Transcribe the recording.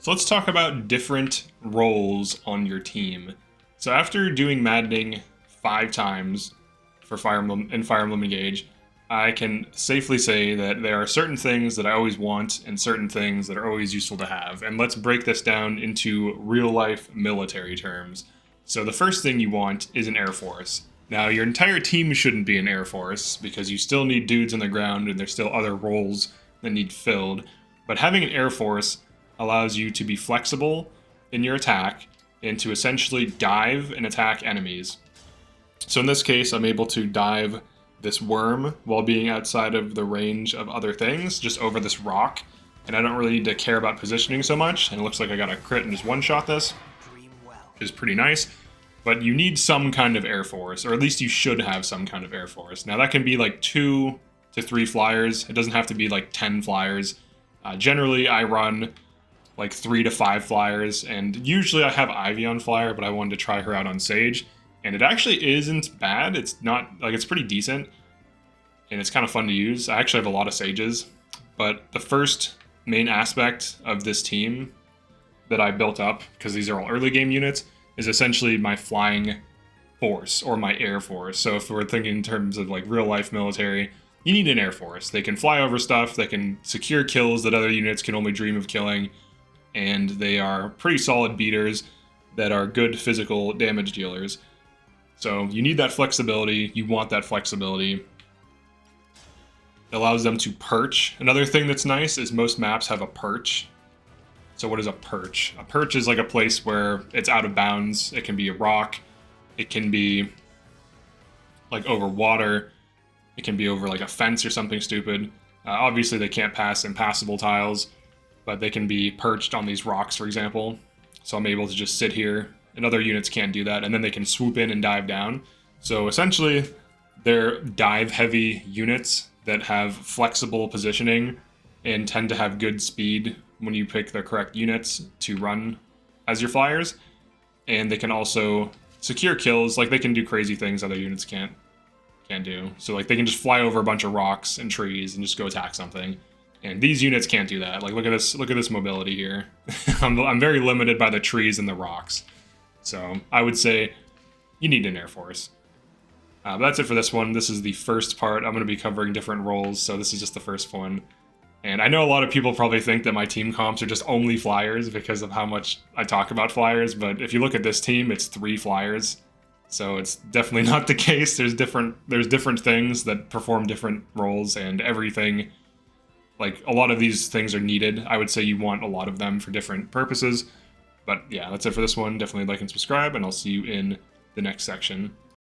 So let's talk about different roles on your team. So after doing maddening 5 times for Fire Emblem and Fire Emblem Engage, I can safely say that there are certain things that I always want and certain things that are always useful to have. And let's break this down into real-life military terms. So the first thing you want is an Air Force. Now, your entire team shouldn't be an Air Force because you still need dudes on the ground and there's still other roles that need filled. But having an Air Force allows you to be flexible in your attack and to essentially dive and attack enemies. So in this case, I'm able to dive this worm while being outside of the range of other things, just over this rock. And I don't really need to care about positioning so much. And it looks like I got a crit and just one-shot this, which is pretty nice. But you need some kind of Air Force, or at least you should have some kind of Air Force. Now that can be like 2 to 3 flyers. It doesn't have to be like 10 flyers. Generally, I run like 3 to 5 flyers, and usually I have Ivy on flyer, but I wanted to try her out on Sage. And it actually isn't bad. It's not, like, it's pretty decent. And it's kind of fun to use. I actually have a lot of Sages. But the first main aspect of this team that I built up, because these are all early game units, is essentially my flying force, or my Air Force. So if we're thinking in terms of, like, real-life military, you need an Air Force. They can fly over stuff, they can secure kills that other units can only dream of killing, and they are pretty solid beaters that are good physical damage dealers. So you need that flexibility, you want that flexibility. It allows them to perch. Another thing that's nice is most maps have a perch. So what is a perch? A perch is like a place where it's out of bounds. It can be a rock, it can be like over water, it can be over like a fence or something stupid. Obviously they can't pass impassable tiles, but they can be perched on these rocks, for example. So I'm able to just sit here, and other units can't do that, and then they can swoop in and dive down. So essentially, they're dive-heavy units that have flexible positioning and tend to have good speed when you pick the correct units to run as your flyers. And they can also secure kills. Like, they can do crazy things other units can't do. So like they can just fly over a bunch of rocks and trees and just go attack something. And these units can't do that. Like, look at this mobility here. I'm very limited by the trees and the rocks. So I would say you need an Air Force. But that's it for this one. This is the first part. I'm going to be covering different roles, so this is just the first one. And I know a lot of people probably think that my team comps are just only flyers because of how much I talk about flyers, but if you look at this team, it's 3 flyers. So it's definitely not the case. There's different things that perform different roles, and everything, like a lot of these things are needed. I would say you want a lot of them for different purposes. But yeah, that's it for this one. Definitely like and subscribe, and I'll see you in the next section.